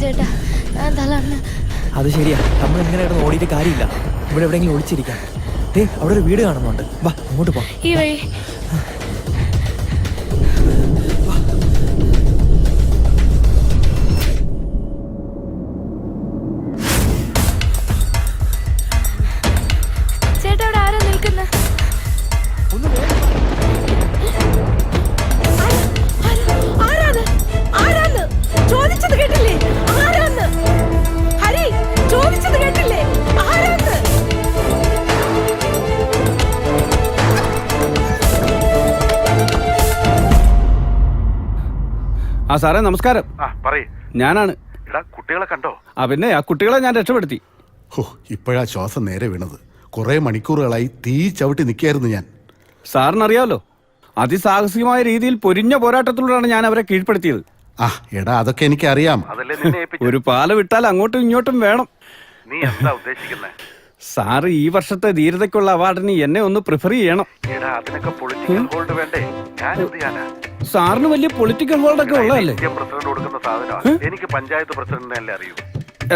ചേട്ടാ, ഞാൻ തളർന്ന്. അത് ശരിയാ, നമ്മൾ ഇങ്ങനെ കിടന്ന് ഓടിയിട്ട് കാര്യമില്ല. ഇവിടെ എവിടെയെങ്കിലും ഒളിച്ചിരിക്കാം. അവിടെ ഒരു വീട് കാണുന്നുണ്ട്, വാ അങ്ങോട്ട് പോ. ഈ വഴി. ചേട്ടാ, അവിടെ ആരാ നിൽക്കുന്നത്? ചോദിച്ചത് കേട്ടില്ലേ? ആരാന്ന്? ഹരി, ചോദിച്ചത് കേട്ടില്ലേ? ആരാന്ന്? ആ സാറേ നമസ്കാരം. ഞാനാണ്. കുട്ടികളെ കണ്ടോ? പിന്നെ ആ കുട്ടികളെ ഞാൻ രക്ഷപ്പെടുത്തി. ഇപ്പോഴാ ശ്വാസം നേരെ വീണത്. കുറെ മണിക്കൂറുകളായി തീ ചവിട്ടി നിൽക്കായിരുന്നു ഞാൻ. സാറിനറിയാമല്ലോ, അതിസാഹസികമായ രീതിയിൽ പൊരിഞ്ഞ പോരാട്ടത്തിലൂടെയാണ് ഞാൻ അവരെ കീഴ്പ്പെടുത്തിയത്. എടാ അതൊക്കെ എനിക്കറിയാം. ഒരു പാല വിട്ടാൽ അങ്ങോട്ടും ഇങ്ങോട്ടും വേണം. നീ എന്താ ഉദ്ദേശിക്കുന്നത്? സാറ് ഈ വർഷത്തെ ധീരതയ്ക്കുള്ള അവാർഡിന് എന്നെ ഒന്ന് പ്രിഫർ ചെയ്യണം. സാറിന് വലിയ പൊളിറ്റിക്കൽ ഹോൾഡ് ഒക്കെ ഉള്ളതല്ലേ? എനിക്ക് പഞ്ചായത്ത് പ്രസിഡന്റിനെ അറിയൂ.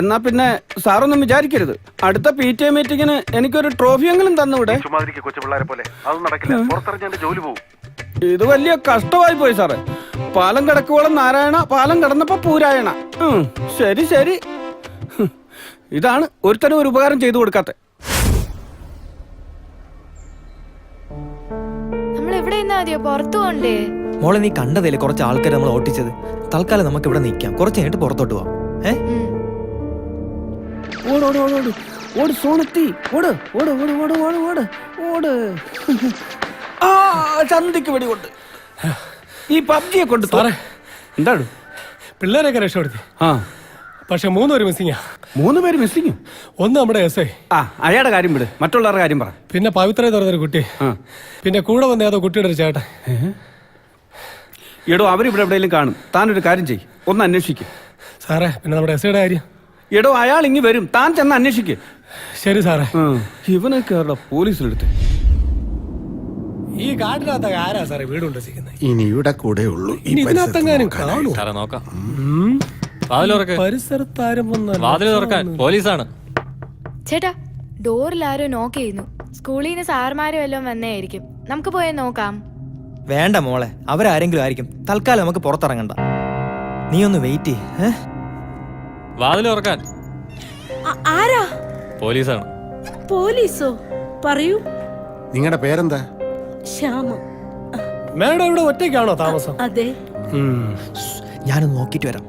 എന്നാ പിന്നെ സാറൊന്നും വിചാരിക്കരുത്, അടുത്ത PTA മീറ്റിങ്ങിന് എനിക്കൊരു ട്രോഫിയെങ്കിലും തന്നുവിടെ. കൊച്ചുപിള്ളേരെ പോലെ അതൊന്നും നടക്കില്ല. പുറത്തിറങ്ങി ജോലി പോകും. ഇത് വലിയ കഷ്ടമായി പോയി സാറേ. പാലം കിടക്കുവോളം നാരായണ, പാലം കിടന്നപ്പോ പൂരായണ. ശരി ശരി, ഇതാണ് ഒരുത്തനും ഒരു ഉപകാരം ചെയ്തു കൊടുക്കാത്ത. പുറത്തു പോണ്ടേ? മോളെ, നീ കണ്ടതല്ലേ കുറച്ച് ആൾക്കാർ നമ്മൾ ഓട്ടിച്ചത്. തൽക്കാലം നമുക്ക് ഇവിടെ നിൽക്കാം, കുറച്ച് കഴിഞ്ഞിട്ട് പുറത്തോട്ട് പോവാം. ചന്തിക്ക് വെടികൊണ്ട് ഈ പബ്ജിയെ കൊണ്ട് എന്താണ് പിള്ളേരൊക്കെ രക്ഷപ്പെടുത്തി. പക്ഷെ 3 പേര് മിസ്സിങ്ങാ. 3 പേര് മിസ്സിങ്. ഒന്ന് നമ്മുടെ SI. അയാളുടെ കാര്യം വിട്, മറ്റുള്ളവരുടെ കാര്യം പറ. പിന്നെ പവിത്ര തുറന്നൊരു കുട്ടി, പിന്നെ കൂടെ വന്ന ഏതോ കുട്ടിയുടെ ഒരു ചേട്ടൻ. എടോ, അവരിവിടെ എവിടെയെങ്കിലും കാണും. താനൊരു കാര്യം ചെയ്യ്, ഒന്ന് അന്വേഷിക്കും. സാറേ, പിന്നെ നമ്മുടെ SIയുടെ കാര്യം. എടോ, അയാൾ ഇങ്ങി വരും, താൻ ചെന്ന് അന്വേഷിക്ക്. ശരി സാറേ. ഇവനൊക്കെ പോലീസിലെടുത്ത് ഈ കാട്ടിനകത്തൊക്കെ ആരാ സാറേ വീടുണ്ട് ചെയ്യുന്നത്? ഇനി ഇവിടെ കൂടെ ഉള്ളൂ. ഇതിനകത്തെങ്ങാനും കാണൂ. പരിസരത്താരും പോലീസാണ്. ചേട്ടാ, ഡോറിൽ ആരോ നോക്ക് ചെയ്യുന്നു. സ്കൂളിൽ നിന്ന് സാറുമാരും വല്ലതും വന്നേയിരിക്കും. നമുക്ക് പോയി നോക്കാം. വേണ്ട മോളെ, അവരാരെങ്കിലും ആയിരിക്കും. തൽക്കാലം നമുക്ക് പുറത്തിറങ്ങണ്ട. നീ ഒന്ന് വെയിറ്റ് ചെയ്യ്. വാതിൽ തുറക്കാൻ. ആരാ? പോലീസാണ്. പോലീസോ? പറയൂ. നിങ്ങളുടെ പേരെന്താ? ശ്യാമ. മേഡം ഇവിടെ ഒറ്റയ്ക്കാണോ താമസം? അതെ. ഞാനൊന്ന് നോക്കിട്ട് വരാം.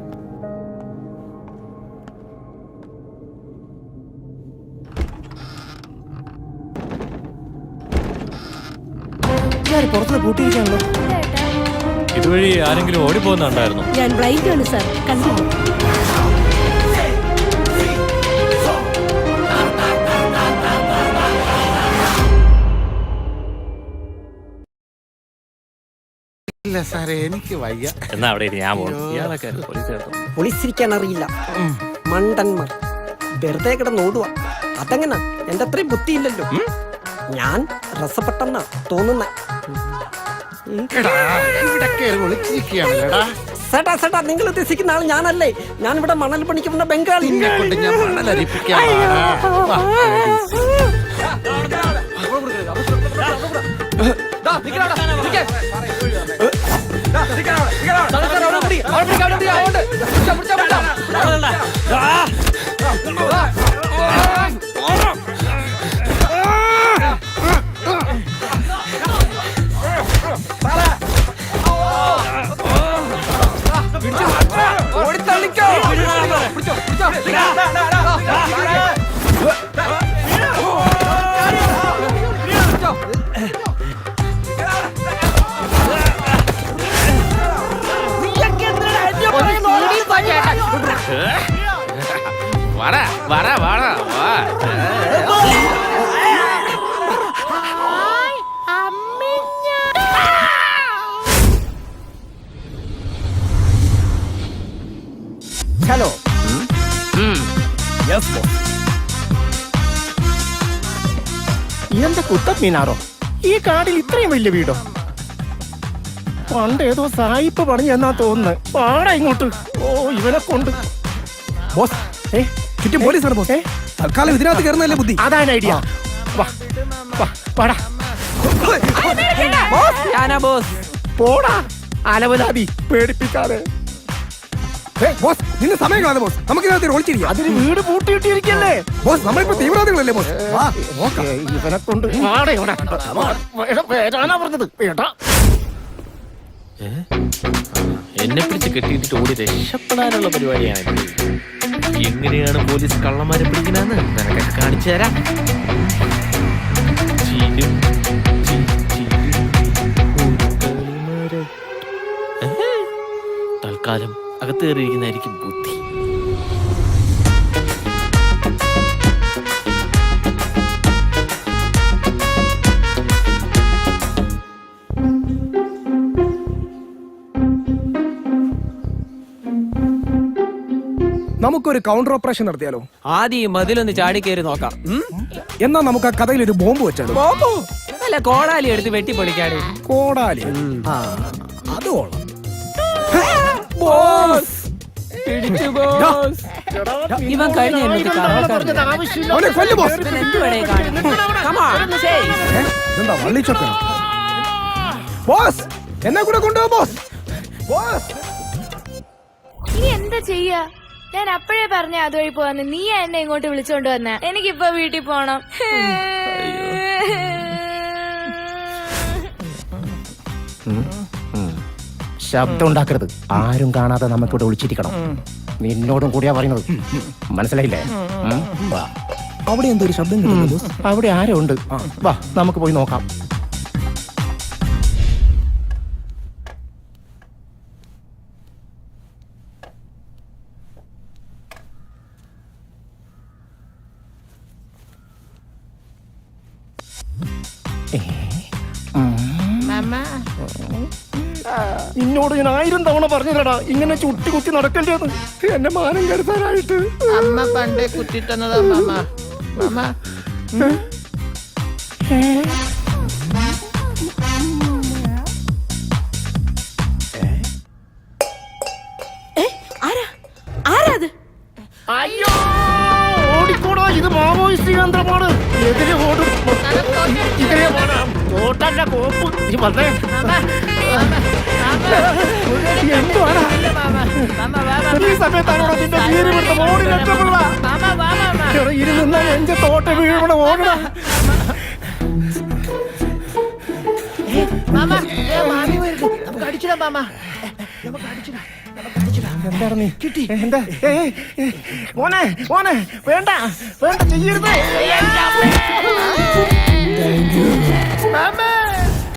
പുറത്ത് കൂട്ടിയിരിക്കാണല്ലോ. ഇതുവഴി ആരെങ്കിലും ഓടിപ്പോകുന്നുണ്ടായിരുന്നു? ഞാൻ ബ്ലൈൻഡ് ആണ് സാർ, കണ്ടില്ല. ഇല്ല സാറേ, എനിക്ക് വയ്യ. എന്നാ അവിടെ ഞാൻ പൊളിച്ചിരിക്കാൻ അറിയില്ല മണ്ടന്മാർ. വെറുതെ കിടന്നോടുക. അതെങ്ങനെ? എന്റെ അത്രയും ബുദ്ധിയില്ലല്ലോ. ഞാൻ രസപ്പെട്ടെന്നാ തോന്നുന്ന. നിങ്ങൾ ഉദ്ദേശിക്കുന്ന ആൾ ഞാനല്ലേ. ഞാനിവിടെ മണൽ പണിക്കുന്ന ബംഗാളി. ഹലോ. ഇതെന്താ കുത്തമ്മീനാറോ? ഈ കാടിൽ ഇത്രയും വലിയ വീടോ? പണ്ട് ഏതോ സായിപ്പ് പണി എന്നാ തോന്നുന്നത്. പാടാ ഇങ്ങോട്ട്. ഓ, ഇവനെ കൊണ്ട് ബോസ് ചുറ്റും പോലീസാണ് ബോസ് തൽക്കാലം ഇതിനകത്ത് കയറുന്നല്ലേ ബുദ്ധി. അതാണ് ഐഡിയ. ഞാനാ ബോസ്. പോടാ അലവലാതി പേടിപ്പിക്കാതെ. ബോസ് നിന്റെ സമയം കളയാതെ ബോസ്, നമുക്ക് ഇതിനകത്ത് ഒളിച്ചിരിക്കാം. അതിന് വീട് പൂട്ടിയിട്ടിരിക്കല്ലേ ബോസ് നമ്മളിപ്പോ തീവ്രവാദികളല്ലേ ബോസ്? വാ, നോക്കാം. ഇവനെ കൊണ്ട് പറഞ്ഞത് വേട്ടാ. എന്നെ പിടിച്ച് കെട്ടിയിട്ട് ഓടി രക്ഷപ്പെടാനുള്ള പരിപാടിയാണ്. എങ്ങനെയാണ് പോലീസ് കള്ളന്മാരെ പിടിക്കണെന്ന് നിനക്കൊക്കെ കാണിച്ചു തരാം. ചീനും തൽക്കാലം അകത്ത് കയറിയിരിക്കുന്നതായിരിക്കും ബുദ്ധി. നമുക്കൊരു കൗണ്ടർ ഓപ്പറേഷൻ നടത്തിയാലോ? ആദ്യം ഈ മതിലൊന്ന് ചാടി കയറി നോക്കാം. എന്നാ നമുക്ക് ആ കഥയിൽ ഒരു ബോംബ് വെച്ചാലോ? അല്ല, കോടാലി എടുത്ത് വെട്ടിപ്പൊളിക്കാടി. കോടാലി. അത് കൊള്ളാം. ഇവൻ കഴിഞ്ഞ അവനെ കൊല്ല് ബോസ്. എന്താ വള്ളിച്ചൊക്കെ? ബോസ് എന്നെ കൂടെ കൊണ്ടുപോ ബോസ്. ബോസ് ഇനി എന്താ ചെയ്യാ? ഞാൻ അപ്പോഴേ പറഞ്ഞ അതുവഴി പോവാന്ന്. നീ എന്നെ ഇങ്ങോട്ട് വിളിച്ചോണ്ട് വന്ന. എനിക്കിപ്പോ വീട്ടിൽ പോണം. ശബ്ദം ഉണ്ടാക്കരുത്. ആരും കാണാതെ നമുക്കിവിടെ ഒളിച്ചിരിക്കണം. നിന്നോടും കൂടിയാ പറയുന്നത്, മനസ്സിലായില്ലേ? അവിടെ എന്തോ ഒരു ശബ്ദം കേൾക്കുന്നു ബോസ്. അവിടെ ആരോ ഉണ്ട്. വാ നമുക്ക് പോയി നോക്കാം. നിന്നോട് ഞാൻ 1000 തവണ പറഞ്ഞതടാ ഇങ്ങനെ ചുട്ടി കുത്തി നടക്കണ്ടേന്ന്. എന്റെ മാനം കരുതാനായിട്ട്. അമ്മ പണ്ടേ കുത്തിത്തന്നതാ മാമ. മാമ ആരാത്? അയ്യോ ഓടിക്കോടാ, ഇത് മാവോയിസ്റ്റ് കേന്ദ്രമാണ്. എതിരെ ഓടും. ഇതിലെ പോടാം. ഓട്ടല്ല കോപ്പ്. നീ വന്നേ. എന്തുവാണ് ഈ സമയത്താണോ നിന്റെ വീര് വിടുന്ന ഓടി രക്ഷപ്പെടാ. ഇരുന്ന എന്റെ തോട്ട വീഴണ ഓടണ. നമുക്ക് അടിച്ചിടാം മാമ. എന്താണ് നീ കിട്ടി? എന്താ മോനെ മോനെ വേണ്ട വേണ്ട ചെയ്യരുത്. മാമ